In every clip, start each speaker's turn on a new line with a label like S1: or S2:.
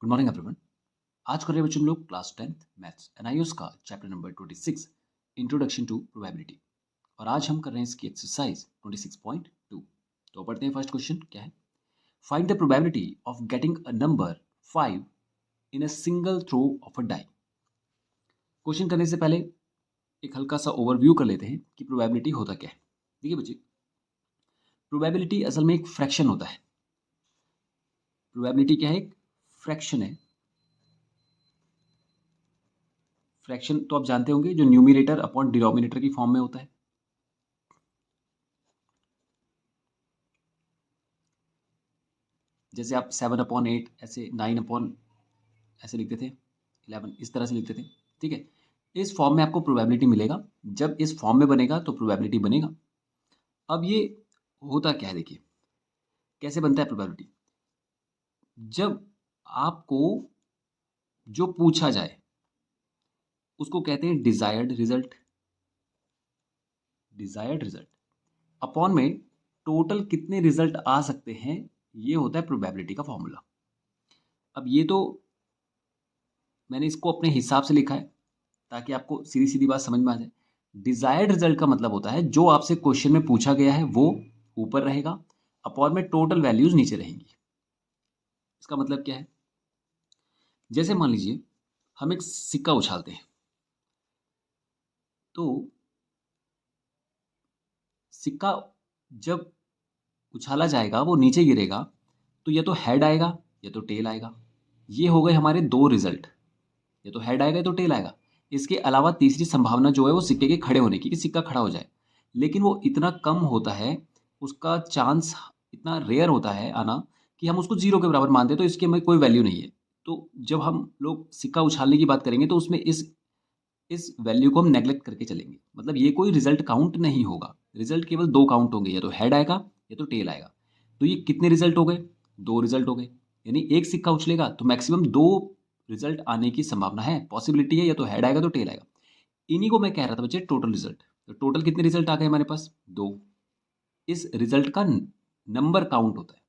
S1: Good morning everyone. आज कर रहे बच्चों हम लोग क्लास 10th मैथ्स एनआईओएस का chapter number 26 introduction to probability और आज हम कर रहे हैं इसकी एक्सरसाइज 26.2। तो पढ़ते हैं। फर्स्ट क्वेश्चन क्या है? Find the probability of getting a number 5 in a single throw of a die. Question करने से पहले एक हल्का सा ओवरव्यू कर लेते हैं कि प्रोबेबिलिटी होता क्या है। देखिए बच्चे, प्रोबेबिलिटी असल में एक फ्रैक्शन होता है। प्रोबेबिलिटी क्या है? एक फ्रैक्शन है। फ्रैक्शन तो आप जानते होंगे, जो न्यूमिनेटर अपॉन डिनोमिनेटर की फॉर्म में होता है। जैसे आप 7/8 ऐसे 9 ऐसे लिखते थे, 11 इस तरह से लिखते थे। ठीक है, इस फॉर्म में आपको प्रोबेबिलिटी मिलेगा। जब इस फॉर्म में बनेगा तो प्रोबेबिलिटी बनेगा। अब ये होता क्या है, देखिए कैसे बनता है प्रोबेबिलिटी। जब आपको जो पूछा जाए उसको कहते हैं desired result. Desired result upon में टोटल कितने रिजल्ट आ सकते हैं, ये होता है प्रोबेबिलिटी का फॉर्मूला। अब ये तो मैंने इसको अपने हिसाब से लिखा है ताकि आपको सीधी सीधी बात समझ में आ जाए। डिजायर्ड रिजल्ट का मतलब होता है जो आपसे क्वेश्चन में पूछा गया है वो ऊपर रहेगा, अपॉन में टोटल वैल्यूज नीचे रहेंगी। इसका मतलब क्या है? जैसे मान लीजिए हम एक सिक्का उछालते हैं, तो सिक्का जब उछाला जाएगा वो नीचे गिरेगा, तो या तो हेड आएगा या तो टेल आएगा। ये हो गए हमारे दो रिजल्ट, या तो हेड आएगा या तो टेल आएगा। इसके अलावा तीसरी संभावना जो है वो सिक्के के खड़े होने की, कि सिक्का खड़ा हो जाए, लेकिन वो इतना कम होता है, उसका चांस इतना रेयर होता है आना कि हम उसको जीरो के बराबर मानते हैं, तो इसकी हमें कोई वैल्यू नहीं है। तो जब हम लोग सिक्का उछालने की बात करेंगे तो उसमें इस वैल्यू को हम नेग्लेक्ट करके चलेंगे। मतलब ये कोई रिजल्ट काउंट नहीं होगा। रिजल्ट केवल दो काउंट होंगे, या तो हेड आएगा या तो टेल आएगा। तो ये कितने रिजल्ट हो गए? दो रिजल्ट हो गए। यानी एक सिक्का उछलेगा तो मैक्सिमम दो रिजल्ट आने की संभावना है, पॉसिबिलिटी है, या तो हेड आएगा तो टेल आएगा। इन्हीं को मैं कह रहा था बच्चे टोटल रिजल्ट। तो टोटल कितने रिजल्ट आ गए हमारे पास? दो। इस रिजल्ट का नंबर काउंट होता है।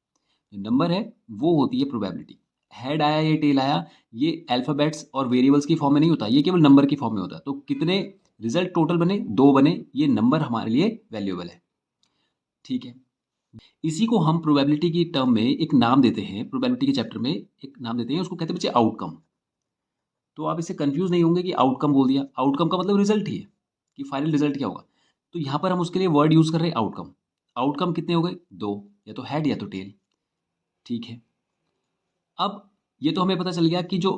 S1: जो नंबर है वो होती है प्रोबेबिलिटी। हेड आया या टेल आया, ये अल्फाबेट्स और वेरिएबल्स की फॉर्म में नहीं होता, ये केवल नंबर की फॉर्म में होता है। तो कितने रिजल्ट टोटल बने? दो बने। ये नंबर हमारे लिए वैल्यूएबल है। ठीक है, इसी को हम प्रोबेबिलिटी की टर्म में एक नाम देते हैं। प्रोबेबिलिटी के चैप्टर में एक नाम देते हैं, उसको कहते हैं बच्चे आउटकम। तो आप इससे कंफ्यूज नहीं होंगे कि आउटकम बोल दिया। आउटकम का मतलब रिजल्ट ही है कि फाइनल रिजल्ट क्या होगा। तो यहाँ पर हम उसके लिए वर्ड यूज कर रहे हैं आउटकम। आउटकम कितने हो गए? दो, या तो हेड या तो टेल। ठीक है, अब ये तो हमें पता चल गया कि जो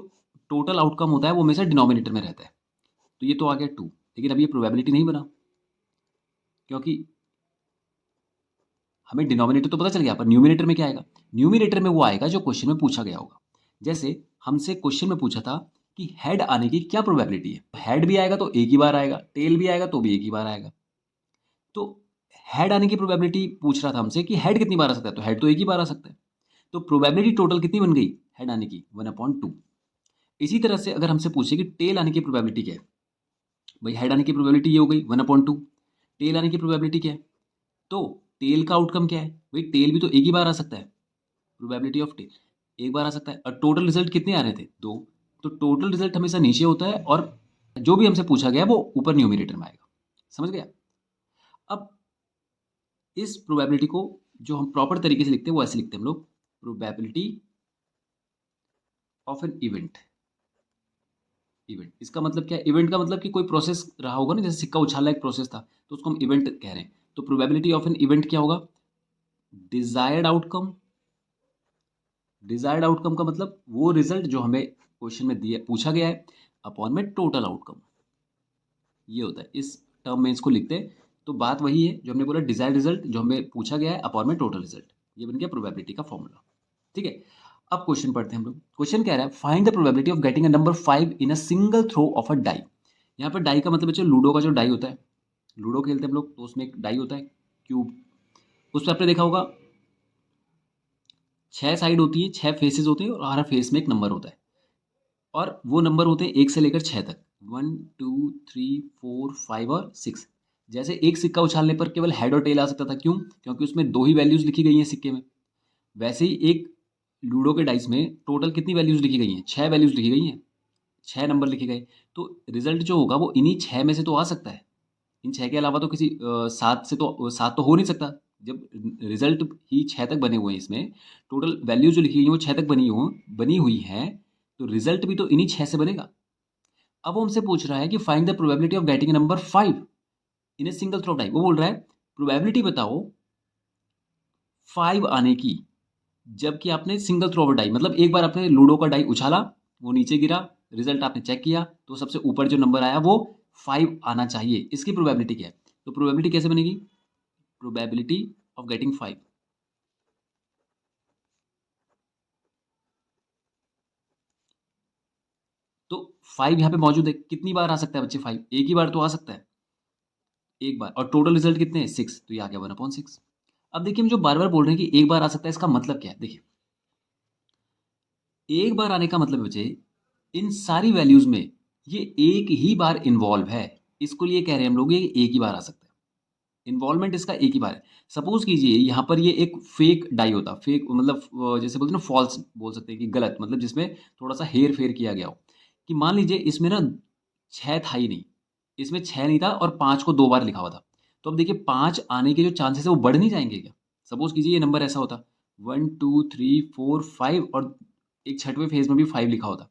S1: टोटल आउटकम होता है वो हमेशा डिनोमिनेटर में रहता है। तो ये तो आ गया टू। लेकिन अब ये प्रोबेबिलिटी नहीं बना, क्योंकि हमें डिनोमिनेटर तो पता चल गया, पर न्यूमिनेटर में क्या आएगा? न्यूमिनेटर में वो आएगा जो क्वेश्चन में पूछा गया होगा। जैसे हमसे क्वेश्चन में पूछा था कि हेड आने की क्या प्रोबेबिलिटी है। हेड भी आएगा तो एक ही बार आएगा, टेल भी आएगा तो भी एक ही बार आएगा। तो हेड आने की प्रोबेबिलिटी पूछ रहा था हमसे कि हेड कितनी बार आ सकता है, तो हेड तो एक ही बार आ सकता है। तो प्रोबेबिलिटी टोटल कितनी बन गई हेड आने की? 1/2। इसी तरह से अगर हमसे पूछे कि टेल आने की प्रोबेबिलिटी क्या है, भाई हेड आने की प्रोबेबिलिटी ये हो गई 1/2। टेल आने की प्रोबेबिलिटी क्या है? तो टेल का आउटकम क्या है? भाई टेल भी तो एक ही बार आ सकता है। प्रोबेबिलिटी ऑफ टेल एक बार आ सकता है। और टोटल रिजल्ट कितने आ रहे थे? दो। तो टोटल रिजल्ट हमेशा नीचे होता है और जो भी हमसे पूछा गया वो ऊपर न्यूमिनेटर में आएगा। समझ गया? अब इस प्रोबेबिलिटी को जो हम प्रॉपर तरीके से लिखते हैं वो ऐसे लिखते हैं हम लोग, probability of an event. Event इसका मतलब क्या है? इवेंट का मतलब कि कोई प्रोसेस रहा होगा ना, जैसे सिक्का उछालना एक प्रोसेस था, तो उसको हम इवेंट कह रहे हैं। तो प्रोबेबिलिटी ऑफ एन इवेंट क्या होगा? Desired outcome. डिजायर्ड आउटकम का मतलब वो रिजल्ट जो हमें क्वेश्चन में दिया पूछा गया है, अपॉन में टोटल आउटकम। ये होता है, इस टर्म में इसको लिखते हैं। तो बात वही है जो हमने बोला, डिजायर्ड रिजल्ट जो हमें पूछा गया है अपॉन में टोटल रिजल्ट। ये बन गया प्रोबेबिलिटी का फॉर्मूला। ठीक है, अब क्वेश्चन पढ़ते हैं हम लोग। क्वेश्चन कह रहा है find the probability of getting a number 5 in a single throw of a die. यहाँ पर डाई का मतलब बच्चों लूडो का जो डाई होता है, लूडो खेलते हैं हम लोग, तो उसमें एक डाई होता है क्यूब। उस पर आपने देखा होगा 6 साइड होती है, 6 फेसेस होते हैं और हर फेस में एक नंबर होता है। और वो नंबर होते हैं 1 से लेकर 6 तक, 1 2 3 4 5 और 6। जैसे एक सिक्का उछालने पर केवल हेड और टेल आ सकता था, क्यों? क्योंकि उसमें दो ही वैल्यूज लिखी गई हैं सिक्के में। वैसे ही एक लूडो के डाइस में टोटल कितनी वैल्यूज लिखी गई हैं? 6 वैल्यूज लिखी गई हैं, 6 नंबर लिखे गए। तो रिजल्ट जो होगा वो इन्हीं 6 में से तो आ सकता है। इन 6 के अलावा तो किसी 7 से तो 7 तो हो नहीं सकता। जब रिजल्ट ही 6 तक बने हुए हैं, इसमें टोटल वैल्यू जो लिखी गई है वो 6 तक बनी हुई है, तो रिजल्ट भी तो इन्हीं 6 से बनेगा। अब वो हमसे पूछ रहा है कि find the probability of getting number 5 in a single throw die. वो बोल रहा है प्रोबेबिलिटी बताओ 5 आने की, जबकि आपने सिंगल थ्रो डाई, मतलब एक बार आपने लूडो का डाई उछाला, वो नीचे गिरा, रिजल्ट आपने चेक किया तो सबसे ऊपर जो नंबर आया वो 5 आना चाहिए। इसकी प्रोबेबिलिटी क्या है? तो प्रोबेबिलिटी कैसे बनेगी? प्रोबेबिलिटी ऑफ गेटिंग 5, तो 5 यहाँ पे मौजूद है। कितनी बार आ सकता है बच्चे 5? एक ही बार तो आ सकता है, एक बार। और टोटल रिजल्ट कितने हैं? 6, तो ये आ गया 1/6। अब देखिए, हम जो बार बार बोल रहे हैं कि एक बार आ सकता है, इसका मतलब क्या है? देखिए, एक बार आने का मतलब बच्चे, इन सारी वैल्यूज में ये एक ही बार इन्वॉल्व है, इसको लिए कह रहे हैं हम लोग ये एक ही बार आ सकता है। इन्वॉल्वमेंट इसका एक ही बार है। सपोज कीजिए यहाँ पर ये एक फेक डाई होता, फेक मतलब जैसे बोलते हैं ना, फॉल्स बोल सकते हैं कि गलत, मतलब जिसमें थोड़ा सा हेर फेर किया गया हो। कि मान लीजिए इसमें ना 6 था ही नहीं, इसमें 6 नहीं था और 5 को 2 बार लिखा हुआ था। तो अब देखिए 5 आने के जो चांसेस है वो बढ़ नहीं जाएंगे क्या? सपोज कीजिए ये नंबर ऐसा होता 1 2 3 4 5 और एक छठवें फेज में भी 5 लिखा होता,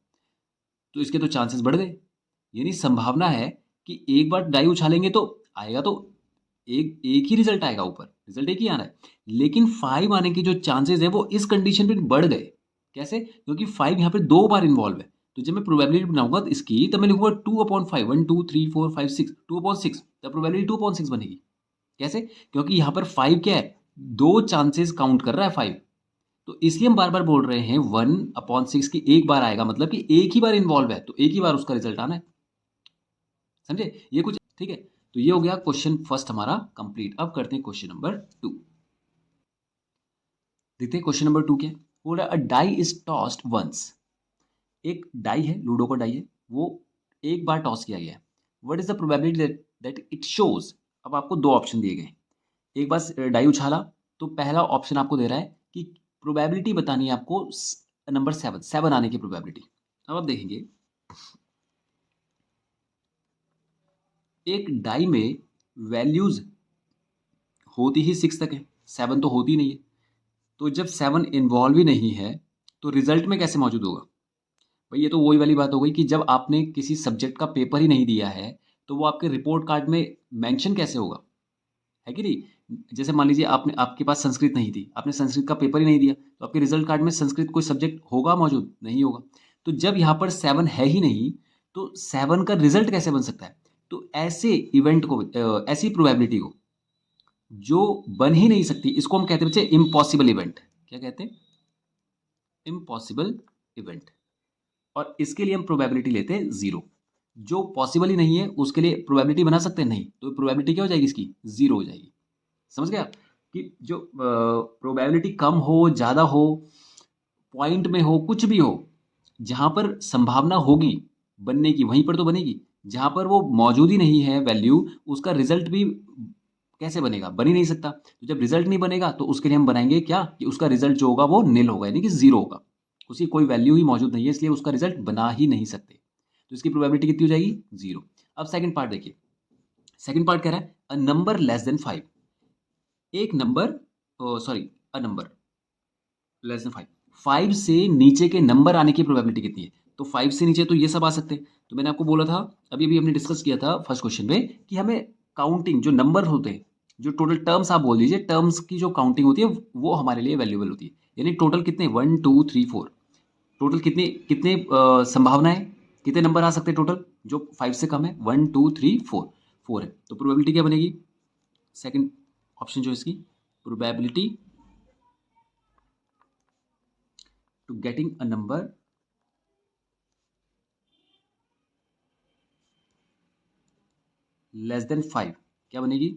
S1: तो इसके तो चांसेस बढ़ गए। यानी संभावना है कि एक बार डाई उछालेंगे तो आएगा तो एक एक ही रिजल्ट आएगा, ऊपर रिजल्ट एक ही आना है। लेकिन 5 आने के जो चांसेस है वो इस कंडीशन पे बढ़ गए। कैसे? क्योंकि 5 यहाँ पे 2 बार इन्वॉल्व है। तो जब मैं प्रोबेबिलिटी बनाऊंगा तो इसकी, तब मैं लिखूंगा 2/5, 1 2 3 4 5 6, 2/6, तब प्रोबेबिलिटी 2/6 बनेगी। कैसे? क्योंकि यहाँ पर 5 क्या है? 2 चांसेस काउंट कर रहा है 5। तो इसलिए हम बार बार बोल रहे हैं 1/6 की एक बार आएगा, मतलब कि एक ही बार इन्वॉल्व है, तो एक ही बार उसका रिजल्ट आना है। समझे? ये कुछ ठीक है। तो ये हो गया क्वेश्चन फर्स्ट हमारा कंप्लीट। अब करते हैं क्वेश्चन नंबर 2। देखते हैं क्वेश्चन नंबर 2 क्या है। बोल रहा है अ डाई इज टॉस्ड वंस। एक डाई है, लूडो का डाई है, वो एक बार टॉस किया गया है। What is the probability that it shows? अब आपको दो ऑप्शन दिए गए। एक बार डाई उछाला, तो पहला ऑप्शन आपको दे रहा है कि प्रोबेबिलिटी बतानी है आपको नंबर 7 आने की प्रोबेबिलिटी। अब आप देखेंगे एक डाई में वैल्यूज होती ही 6 तक है, 7 तो होती नहीं है। तो जब 7 इन्वॉल्व ही नहीं है तो रिजल्ट में कैसे मौजूद होगा? भाई ये तो वही वाली बात हो गई कि जब आपने किसी सब्जेक्ट का पेपर ही नहीं दिया है तो वो आपके रिपोर्ट कार्ड में मेंशन कैसे होगा? है कि नहीं? जैसे मान लीजिए आपने, आपके पास संस्कृत नहीं थी, आपने संस्कृत का पेपर ही नहीं दिया, तो आपके रिजल्ट कार्ड में संस्कृत कोई सब्जेक्ट होगा मौजूद? नहीं होगा। तो जब यहाँ पर 7 है ही नहीं, तो 7 का रिजल्ट कैसे बन सकता है? तो ऐसे इवेंट को, ऐसी प्रोबेबिलिटी को जो बन ही नहीं सकती, इसको हम कहते हैं बच्चे इम्पॉसिबल इवेंट। क्या कहते हैं? Impossible event. और इसके लिए हम प्रोबेबिलिटी लेते हैं 0। जो पॉसिबल ही नहीं है उसके लिए प्रोबेबिलिटी बना सकते हैं? नहीं। तो प्रोबेबिलिटी क्या हो जाएगी इसकी? 0 हो जाएगी। समझ गया? कि जो प्रोबेबिलिटी कम हो, ज़्यादा हो, पॉइंट में हो, कुछ भी हो, जहाँ पर संभावना होगी बनने की वहीं पर तो बनेगी। जहाँ पर वो मौजूद ही नहीं है वैल्यू, उसका रिजल्ट भी कैसे बनेगा? बन ही नहीं सकता। तो जब रिजल्ट नहीं बनेगा तो उसके लिए हम बनाएंगे क्या कि उसका रिजल्ट जो होगा वो निल होगा, यानी कि 0 होगा। उसकी कोई वैल्यू ही मौजूद नहीं है, इसलिए उसका रिजल्ट बना ही नहीं सकते। तो इसकी प्रोबेबिलिटी कितनी हो जाएगी? 0। अब सेकंड पार्ट देखिए। सेकंड पार्ट कह रहा है अ नंबर लेस देन 5। एक नंबर, सॉरी, अ नंबर लेस देन 5, 5 से नीचे के नंबर आने की प्रोबेबिलिटी कितनी है? तो 5 से नीचे तो ये सब आ सकते हैं। तो मैंने आपको बोला था, अभी अभी हमने डिस्कस किया था फर्स्ट क्वेश्चन में, कि हमें काउंटिंग जो नंबर होते हैं, जो टोटल टर्म्स आप बोल दीजिए, टर्म्स की जो काउंटिंग होती है वो हमारे लिए वैल्यूएबल होती है। यानी टोटल कितने? 1 2 3 4, टोटल कितने कितने संभावना है, कितने नंबर आ सकते हैं टोटल जो 5 से कम है? 1 2 3 4, 4 है। तो प्रोबेबिलिटी क्या बनेगी? सेकंड ऑप्शन जो इसकी, probability to getting a number less than 5 क्या बनेगी?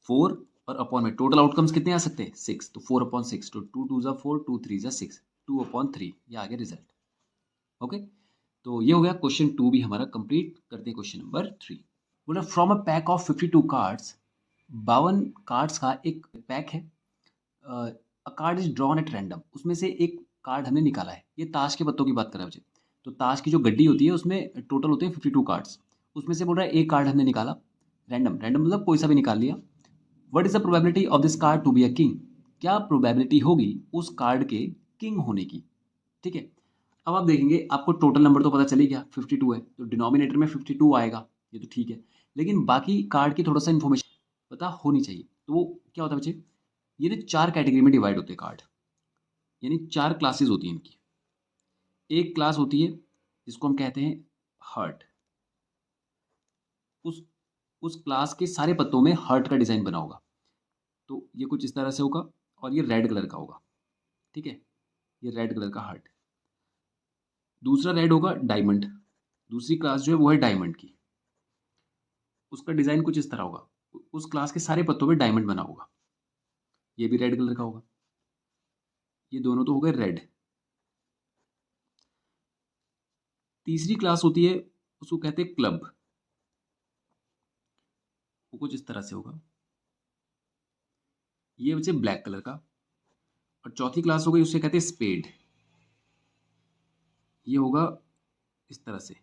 S1: 4 और अपॉन में टोटल आउटकम्स कितने आ सकते हैं? 6, तो 4/6, तो 2 2 4, 2 3 6, 2/3, ये आ गया रिजल्ट। ओके, तो ये हो गया क्वेश्चन 2 भी हमारा कंप्लीट। करते हैं क्वेश्चन नंबर 3। बोला from a pack of 52 cards, 52 cards का एक पैक है, अ card is drawn at random, उसमें से एक कार्ड हमने निकाला है। ये ताश के पत्तों की बात कर रहा है मुझे। तो ताश की जो गड्डी होती है उसमें टोटल होते हैं 52 कार्ड्स। उसमें से बोल रहा है एक कार्ड हमने निकाला, रैंडम, रैंडम मतलब कोई सा भी निकाल लिया। What is the probability of this card to be a king? क्या प्रोबेबिलिटी होगी उस कार्ड के किंग होने की? ठीक है। अब आप देखेंगे, आपको टोटल नंबर तो पता चल ही गया 52 है, तो डिनोमिनेटर में 52 आएगा, ये तो ठीक है। लेकिन बाकी कार्ड की थोड़ा सा इन्फॉर्मेशन पता होनी चाहिए। तो वो क्या होता है बच्चे, ये ना 4 कैटेगरी में डिवाइड होते हैं कार्ड, यानी 4 क्लासेस होती हैं इनकी। एक क्लास होती है जिसको हम कहते हैं हार्ट। उस उस क्लास के सारे पत्तों में हार्ट का डिज़ाइन बना होगा। तो ये कुछ इस तरह से होगा और ये रेड कलर का होगा, ठीक है? ये रेड कलर का हार्ट। दूसरा रेड होगा डायमंड, दूसरी क्लास जो है वो है डायमंड की। उसका डिज़ाइन कुछ इस तरह होगा, उस क्लास के सारे पत्तों में डायमंड बना होगा। ये भी रेड कलर का होगा। ये दोनों तो हो गए रेड। तीसरी क्लास होती है, उसको कहते हैं क्लब। वो कुछ इस तरह से होगा। ये बचे ब्लैक कलर का। और चौथी क्लास हो गई, उसे कहते हैं स्पेड। ये होगा इस तरह से,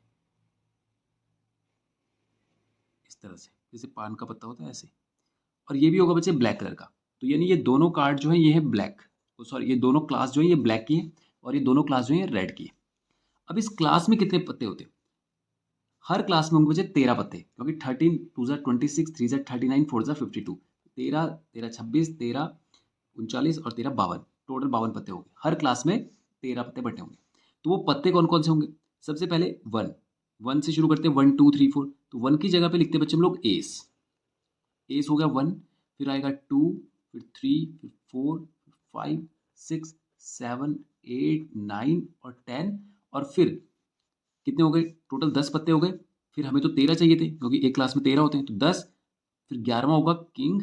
S1: इस तरह से, जैसे पान का पत्ता होता है ऐसे। और ये भी होगा बच्चे ब्लैक कलर का। तो यानी ये दोनों कार्ड जो है ये है ब्लैक, सॉरी ये दोनों क्लास जो है ये ब्लैक की है और ये दोनों क्लास जो है रेड की है। अब इस क्लास में कितने पत्ते होते हैं? हर क्लास में होंगे बच्चे 13 पत्ते, क्योंकि 13 2 ज़ा 26, 3 ज़ा 39, 4 ज़ा 52, 13 13 26, 13 39 और 13 52, टोटल 52 पत्ते होंगे। हर क्लास में 13 पत्ते बटे होंगे। तो वो पत्ते कौन कौन से होंगे? सबसे पहले वन, वन से शुरू करते हैं, 1 2 3 4। तो वन की जगह पे लिखते हैं बच्चे हम लोग एस। एस हो गया वन, फिर आएगा टू, फिर थ्री, फिर फोर, फिर five, six, seven, eight, nine और 10। और फिर कितने हो गए? टोटल 10 पत्ते हो गए। फिर हमें तो 13 चाहिए थे, क्योंकि एक क्लास में 13 होते हैं, तो 10। फिर 11वां होगा किंग,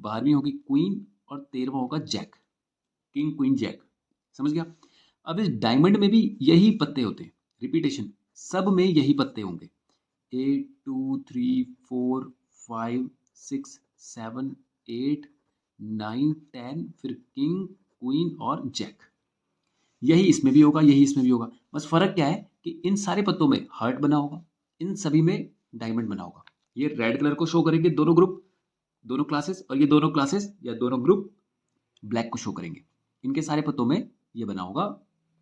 S1: 12वीं होगी क्वीन और 13वां होगा जैक। किंग क्वीन जैक, समझ गया? अब इस डायमंड में भी यही पत्ते होते हैं, रिपीटेशन, सब में यही पत्ते होंगे। 8 2 3 4 5 6 7 8 9 10, फिर किंग क्वीन और जैक। यही इसमें भी होगा, यही इसमें भी होगा। बस फर्क क्या है कि इन सारे पत्तों में हार्ट बना होगा, इन सभी में डायमंड बना होगा। ये रेड कलर को शो करेंगे दोनों ग्रुप, दोनों क्लासेस, और ये दोनों क्लासेस या दोनों ग्रुप ब्लैक को शो करेंगे। इनके सारे पत्तों में ये बना होगा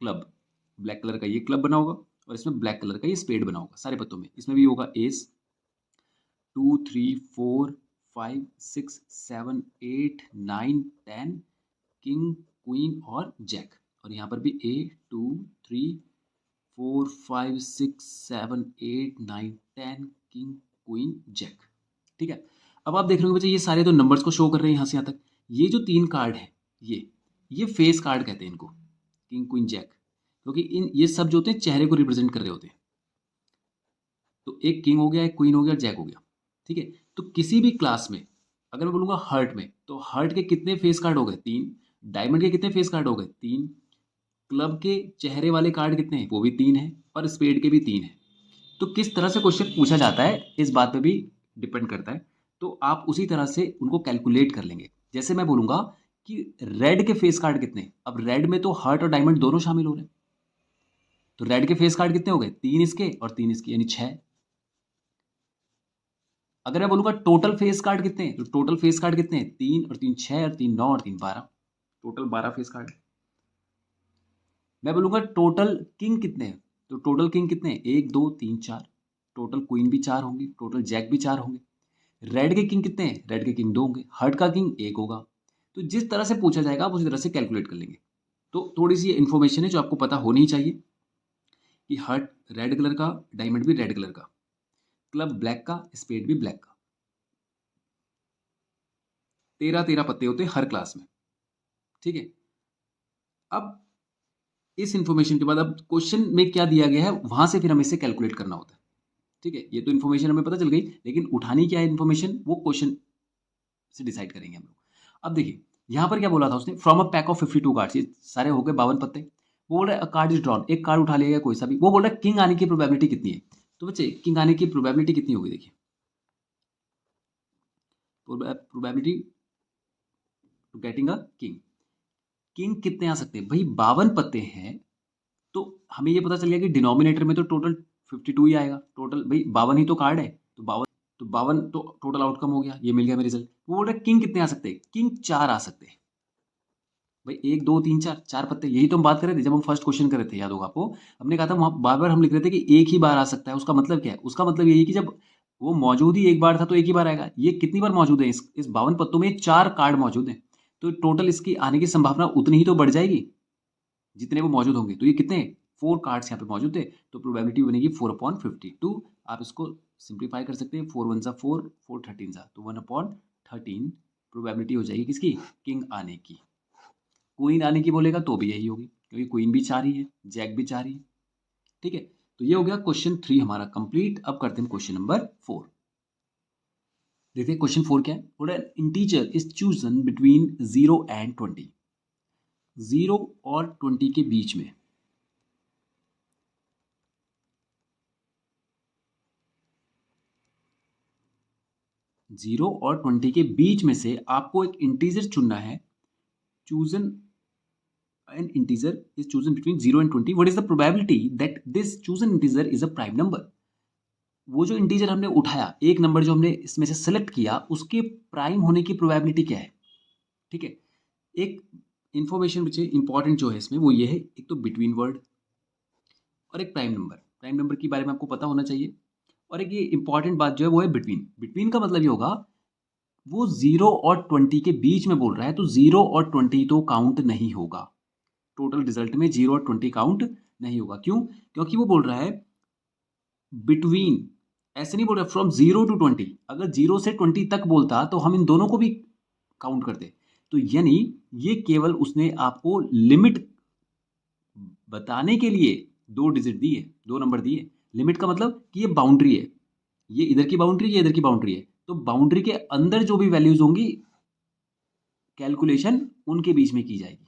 S1: क्लब। ब्लैक कलर का ये क्लब बना होगा और इसमें ब्लैक कलर का ये स्पेड बना होगा सारे पत्तों में। इसमें भी होगा एस, 2 3 4 5 6 7 8 9 10, किंग क्वीन और जैक। और यहाँ पर भी ए 2 3 4 5 6 7 8 9 10, किंग क्वीन जैक। ठीक है। अब आप देख रहे हो बच्चे, ये सारे तो नंबर्स को शो कर रहे हैं यहाँ से यहाँ तक। ये जो 3 कार्ड है, ये फेस कार्ड कहते हैं इनको, किंग क्वीन जैक, क्योंकि इन ये सब जो होते हैं चेहरे को रिप्रेजेंट कर रहे होते हैं। तो एक किंग हो गया, एक क्वीन हो गया, जैक हो गया। ठीक है। तो किसी भी क्लास में अगर मैं बोलूंगा हर्ट में, तो हर्ट के कितने फेस कार्ड हो गए? 3। डायमंड के कितने फेस कार्ड हो गए? 3। क्लब के चेहरे वाले कार्ड कितने हैं? वो भी 3 है। और स्पेड के भी 3 है। तो किस तरह से क्वेश्चन पूछा जाता है इस बात पे भी डिपेंड करता है। तो आप उसी तरह से उनको कैलकुलेट कर लेंगे। जैसे मैं बोलूंगा कि रेड के फेस कार्ड कितने? अब रेड में तो हार्ट और डायमंड दोनों शामिल हो रहे हैं। तो रेड के फेस कार्ड कितने हो गए? 3 इसके और 3 इसके, यानी 6। अगर मैं बोलूंगा टोटल फेस कार्ड कितने हैं, तो टोटल फेस कार्ड कितने हैं? 3 और 3 6 और 3 9 और 3 12, टोटल 12 फेस कार्ड। मैं बोलूंगा टोटल किंग कितने हैं, तो टोटल किंग कितने हैं? 1 2 3 4। टोटल क्वीन भी 4 होंगी, टोटल जैक भी 4 होंगे। रेड के किंग कितने हैं? रेड के किंग 2 होंगे, हर्ट का किंग 1 होगा। तो जिस तरह से पूछा जाएगा आप उसी तरह से कैलकुलेट कर लेंगे। तो थोड़ी सी इन्फॉर्मेशन है जो आपको पता होनी ही चाहिए कि हर्ट रेड कलर का, डायमंड भी रेड कलर का, क्लब ब्लैक का, स्पेड भी ब्लैक का। 13 पत्ते होते हैं हर क्लास में। ठीक है। अब इस इन्फॉर्मेशन के बाद अब क्वेश्चन में क्या दिया गया है वहां से फिर हमें इसे कैलकुलेट करना होता है। ठीक है। ये तो इन्फॉर्मेशन हमें पता चल गई, लेकिन उठानी क्या है इन्फॉर्मेशन, वो क्वेश्चन से डिसाइड करेंगे हम लोग। अब देखिए यहाँ पर क्या बोला था उसने, from a pack of 52 cards, ये सारे हो गए 52 पत्ते। वो बोल रहा है कार्ड इज ड्रॉन, एक कार्ड उठा लिया गया कोई सा भी। वो बोल रहा है किंग आने की प्रोबेबिलिटी कितनी है? तो बच्चे किंग आने की प्रोबेबिलिटी कितनी होगी? देखिए probability to getting a king. King कितने आ सकते हैं भाई? 52 पत्ते हैं, तो हमें ये पता चल गया कि डिनोमिनेटर में तो टोटल 52 ही आएगा। टोटल भाई 52 ही तो कार्ड है, तो 52 तो टोटल आउटकम हो गया, ये मिल गया हमें रिजल्ट। वो बोल रहा है किंग कितने आ सकते हैं? किंग 4 आ सकते हैं भाई। 1 2 3 4, 4 पत्ते, यही तो हम बात कर रहे थे जब हम फर्स्ट क्वेश्चन कर रहे थे, याद होगा आपको। हमने कहा था वहां बार बार हम लिख रहे थे कि एक ही बार आ सकता है। उसका मतलब क्या है? उसका मतलब यही कि जब वो मौजूद ही एक बार था तो एक ही बार आएगा। ये कितनी बार मौजूद है? इस 52 पत्तों में 4 कार्ड मौजूद हैं, तो टोटल इसकी आने की संभावना उतनी ही तो बढ़ जाएगी जितने वो मौजूद होंगे। तो ये कितने? 4 कार्ड्स यहाँ पे मौजूद थे, तो प्रोबेबिलिटी बनेगी 4/52। आप इसको सिंप्लीफाई कर सकते हैं, 4 1 जा 4, 4 13 जा, तो 1/13 प्रोबेबिलिटी हो जाएगी किसकी? किंग आने की। क्वीन आने की बोलेगा तो भी यही होगी, क्योंकि क्वीन भी 4 ही है, जैक भी 4 ही है। ठीक है, तो ये हो गया क्वेश्चन 3 हमारा कंप्लीट। अब करते हैं क्वेश्चन नंबर 4। देखते हैं क्वेश्चन 4 क्या है। बोला integer is chosen between 0 and 20। 0 और 20 के बीच में 0 और 20 के बीच में से आपको एक इंटीजर चुनना है। Chosen an integer is chosen between 0 and 20. What is the probability that this chosen integer is a prime number? वो जो इंटीजर हमने उठाया, एक नंबर जो हमने इसमें से सेलेक्ट किया, उसके प्राइम होने की प्रोबेबिलिटी क्या है? ठीक है, एक इंफॉर्मेशन बच्चे इंपॉर्टेंट जो है इसमें वो ये है, एक तो बिटवीन वर्ड और एक प्राइम नंबर। प्राइम नंबर के बारे में आपको पता होना चाहिए। और एक ये इंपॉर्टेंट बात जो है वो है बिटवीन। बिटवीन का मतलब ये होगा वो 0 और 20 के बीच में बोल रहा है, तो 0 और 20 तो काउंट नहीं होगा। टोटल रिजल्ट में 0 और 20 काउंट नहीं होगा। क्यों? क्योंकि वो बोल रहा है बिटवीन, ऐसे नहीं बोल रहा फ्रॉम 0 टू 20। अगर 0 से 20 तक बोलता तो हम इन दोनों को भी काउंट करते। तो यानी ये केवल उसने आपको लिमिट बताने के लिए 2 डिजिट दिए, 2 नंबर दिए। लिमिट का मतलब कि ये बाउंड्री है, ये इधर की बाउंड्री, ये इधर की बाउंड्री है, तो बाउंड्री के अंदर जो भी वैल्यूज होंगी कैलकुलेशन उनके बीच में की जाएगी।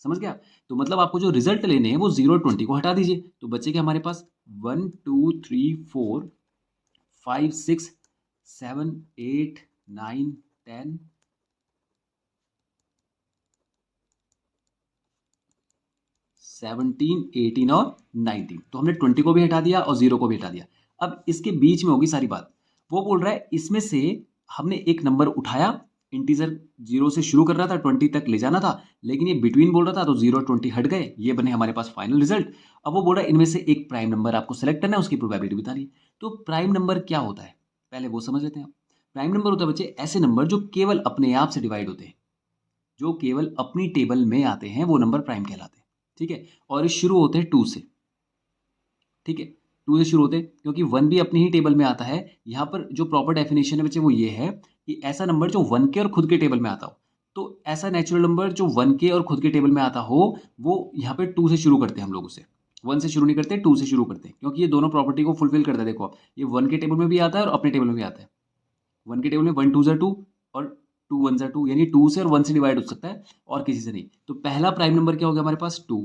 S1: समझ गया? तो मतलब आपको जो रिजल्ट लेने हैं वो 0 20 को हटा दीजिए, तो बच्चे के हमारे पास 1 2 3 4 5 6 7 8 9 10 17 18 और 19। तो हमने 20 को भी हटा दिया और 0 को भी हटा दिया। अब इसके बीच में होगी सारी बात। वो बोल रहा है इसमें से हमने एक नंबर उठाया, इंटीजर 0 से शुरू कर रहा था, 20 तक ले जाना था, लेकिन ये बिटवीन बोल रहा था, तो 0 और 20 हट गए, ये बने हमारे पास फाइनल रिजल्ट। अब वो बोल रहा है इनमें से एक प्राइम नंबर आपको सेलेक्ट करना है, उसकी प्रोबेबिलिटी बतानी है। तो प्राइम नंबर क्या होता है पहले वो समझ लेते हैं। प्राइम नंबर होता है बच्चे ऐसे नंबर जो केवल अपने आप से डिवाइड होते हैं, जो केवल अपनी टेबल में आते हैं, वो नंबर प्राइम कहलाते हैं। ठीक है, और ये शुरू होते हैं 2 से। ठीक है, 2 से शुरू होते हैं, क्योंकि 1 भी अपनी ही टेबल में आता है। यहाँ पर जो प्रॉपर डेफिनेशन है बच्चे वो ये है कि ऐसा नंबर जो 1 के और खुद के टेबल में आता हो। तो ऐसा नेचुरल नंबर जो 1 के और खुद के टेबल में आता हो, वो यहाँ पे 2 से शुरू करते हैं हम लोग उसे। 1 से शुरू नहीं करते, 2 से शुरू करते हैं, क्योंकि ये दोनों प्रॉपर्टी को फुलफिल करता है। देखो आप, ये 1 के टेबल में भी आता है और अपने टेबल में भी आता है। 1 के टेबल में 1 2 जा 2 और 2 1 जा 2, यानी 2 से और 1 से डिवाइड हो सकता है और किसी से नहीं। तो पहला प्राइम नंबर क्या हो गया हमारे पास? 2।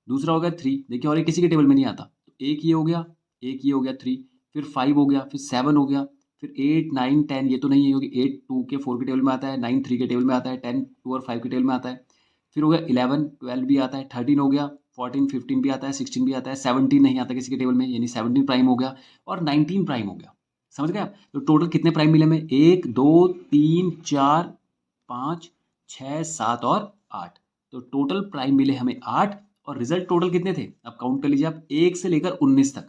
S1: दूसरा हो गया 3, देखिए, और ये किसी के टेबल में नहीं आता, तो एक ये हो गया, एक ये हो गया 3, फिर 5 हो गया, फिर 7 हो गया, फिर 8 9 10, ये तो नहीं है क्योंकि 8 2 के 4 के टेबल में आता है, 9 3 के टेबल में आता है, 10 2 और 5 के टेबल में आता है। फिर हो गया 11 12 भी आता है, 13 हो गया, 14 15 भी आता है, 16 भी आता है, 17 नहीं आता किसी के टेबल में, यानी 17 प्राइम हो गया और 19 प्राइम हो गया। समझ गए आप? तो टोटल कितने प्राइम मिले हमें? 1 2 3 4 5 6 7 और 8। तो टोटल प्राइम मिले हमें 8, और रिजल्ट टोटल कितने थे अब काउंट कर लीजिए आप, 1 से लेकर 19 तक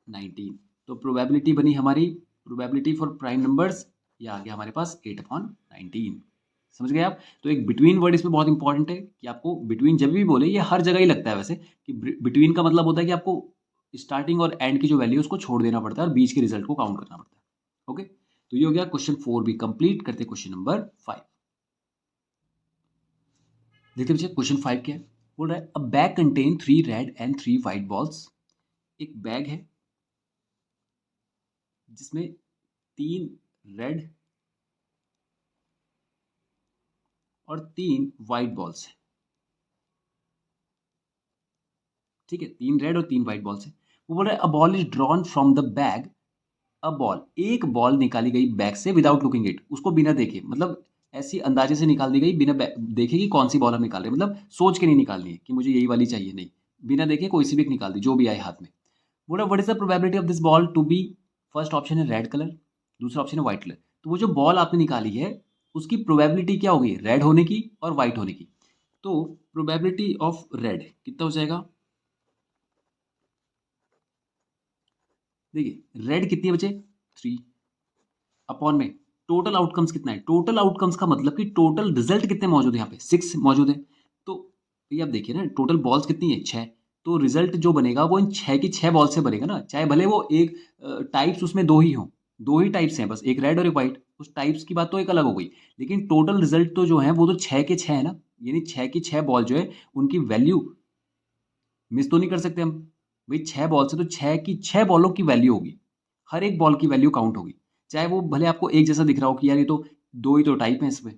S1: 19। तो प्रोबेबिलिटी बनी हमारी, प्रोबेबिलिटी फॉर प्राइम नंबर्स, ये आ गया हमारे पास 8/19। समझ गए आप? तो एक बिटवीन वर्ड इसमें बहुत इंपॉर्टेंट है कि आपको बिटवीन जब भी बोले, ये हर जगह ही लगता है वैसे, कि बिटवीन का मतलब होता है कि आपको स्टार्टिंग और एंड की जो वैल्यू है उसको छोड़ देना पड़ता है और बीच के रिजल्ट को काउंट करना पड़ता है। ओके, तो ये हो गया क्वेश्चन 4 भी कंप्लीट। करते क्वेश्चन नंबर 5। देखते बच्चे क्वेश्चन 5 क्या है। बोल रहा है अ bag contain 3 red and 3 white balls. एक बैग है जिसमें 3 रेड और 3 व्हाइट बॉल्स है। ठीक है, 3 रेड और 3 व्हाइट बॉल्स है। वो बोल रहा है a ball is drawn from the bag. A ball, एक बॉल निकाली गई बैग से विदाउट लुकिंग इट, उसको बिना देखे, मतलब ऐसी अंदाजे से निकाल दी गई बिना देखे कि कौन सी बॉल हम निकाल रहे हैं, मतलब सोच के नहीं निकालनी है कि मुझे यही वाली चाहिए, नहीं, बिना देखे कोई सी भी निकाल दी जो भी आए हाथ में। बोला what is the probability of this ball to be, first option है रेड कलर, दूसरा ऑप्शन है व्हाइट कलर। तो वो जो बॉल आपने निकाली है उसकी प्रोबेबिलिटी क्या होगी, रेड होने की और व्हाइट होने की। तो प्रोबेबिलिटी ऑफ रेड कितना हो जाएगा, देखिए रेड कितनी बचे 3 अपॉन में टोटल आउटकम्स कितना है, टोटल आउटकम्स का मतलब कि टोटल रिजल्ट कितने मौजूद है, यहाँ पे 6 मौजूद है। तो ये आप देखिए ना टोटल बॉल्स कितनी है 6, तो रिजल्ट जो बनेगा वो इन 6 की 6 बॉल से बनेगा ना, चाहे भले वो एक टाइप्स उसमें दो ही हों, दो ही टाइप्स हैं बस, एक रेड और एक व्हाइट, उस टाइप्स की बात तो एक अलग हो गई, लेकिन टोटल रिजल्ट तो जो है वो तो 6 के 6 है ना, यानी 6 की 6 बॉल जो है उनकी वैल्यू मिस तो नहीं कर सकते हम, भाई 6 बॉल से तो 6 की 6 बॉलों की वैल्यू होगी, हर एक बॉल की वैल्यू काउंट होगी, चाहे वो भले आपको एक जैसा दिख रहा हो कि यार ये तो दो ही तो टाइप है इसमें,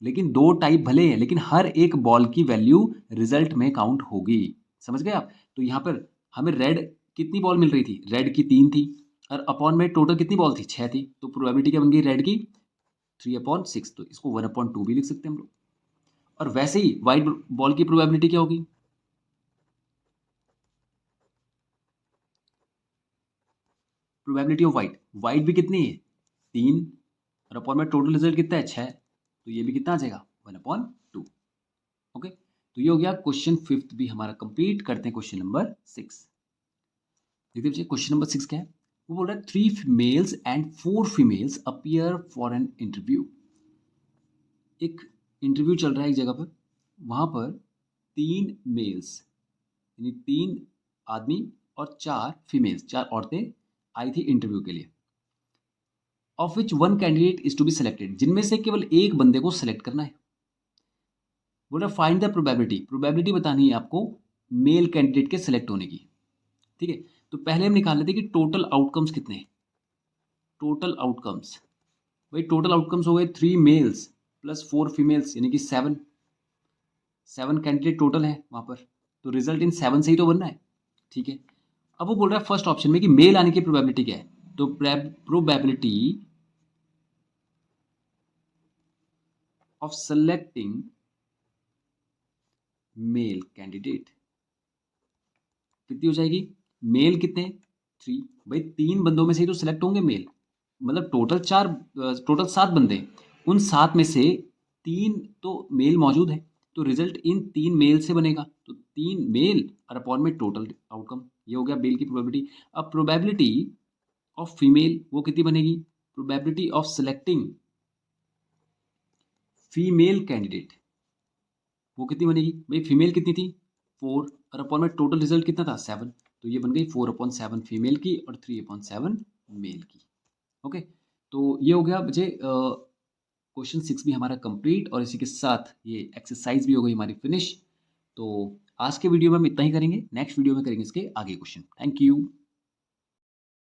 S1: लेकिन दो टाइप भले हैं लेकिन हर एक बॉल की वैल्यू रिजल्ट में काउंट होगी। समझ गए आप? तो यहाँ पर हमें रेड कितनी बॉल मिल रही थी, रेड की 3 थी और अपॉन में टोटल कितनी बॉल थी 6 थी, तो प्रोबेबिलिटी क्या बन गई रेड की 3/6, तो इसको 1/2 भी लिख सकते हैं हम लोग। और वैसे ही व्हाइट बॉल की प्रोबेबिलिटी क्या होगी, प्रोबेबिलिटी ऑफ व्हाइट, व्हाइट भी कितनी है 3 और अपॉन में टोटल रिजल्ट कितना है 6, तो ये भी कितना आ जाएगा 1/2। ओके, तो ये हो गया क्वेश्चन 5 भी हमारा कंप्लीट। करते हैं क्वेश्चन नंबर 6। देखते बच्चे क्वेश्चन नंबर 6 क्या है, वो बोल रहा है 3 mails and 4 females appear for an interview. एक इंटरव्यू चल रहा है एक जगह पर, वहां पर 3 मेल्स यानी 3 आदमी और 4 फीमेल्स, 4 औरतें आई थी इंटरव्यू के लिए। Of which one candidate is to be selected, जिनमें से केवल एक बंदे को सिलेक्ट करना है। बोल रहा फाइंड द प्रोबेबिलिटी, प्रोबेबिलिटी बतानी है आपको मेल कैंडिडेट के सिलेक्ट होने की। ठीक है, तो पहले हम निकाल लेते हैं कि टोटल आउटकम्स कितने हैं। टोटल आउटकम्स, भाई टोटल आउटकम्स हो गए 3 मेल्स प्लस 4 फीमेल्स यानी कि 7 कैंडिडेट टोटल है वहां पर, तो रिजल्ट इन 7 से ही तो बनना है। ठीक है, अब वो बोल रहा है फर्स्ट ऑप्शन में कि मेल आने की प्रोबेबिलिटी क्या है, तो probability of selecting male candidate कितनी हो जाएगी, मेल कितने 3, भाई 3 बंदों में से ही तो सिलेक्ट होंगे मेल, मतलब टोटल 7 बंदे, उन 7 में से 3 तो मेल मौजूद है, तो रिजल्ट इन 3 मेल से बनेगा, तो 3 मेल और अपॉन में टोटल आउटकम, ये हो गया मेल की प्रोबेबिलिटी। अब प्रोबेबिलिटी ऑफ फीमेल वो कितनी बनेगी, probability of selecting female candidate वो कितनी बनेगी, भाई फीमेल कितनी थी 4 और अपॉन में टोटल रिजल्ट कितना था 7, तो ये बन गई 4/7 फीमेल की और 3/7 मेल की। ओके, तो ये हो गया बच्चे क्वेश्चन 6 भी हमारा कंप्लीट, और इसी के साथ ये एक्सरसाइज भी हो गई हमारी फिनिश। तो आज के वीडियो में हम इतना ही करेंगे, नेक्स्ट वीडियो में करेंगे इसके आगे क्वेश्चन। Thank you.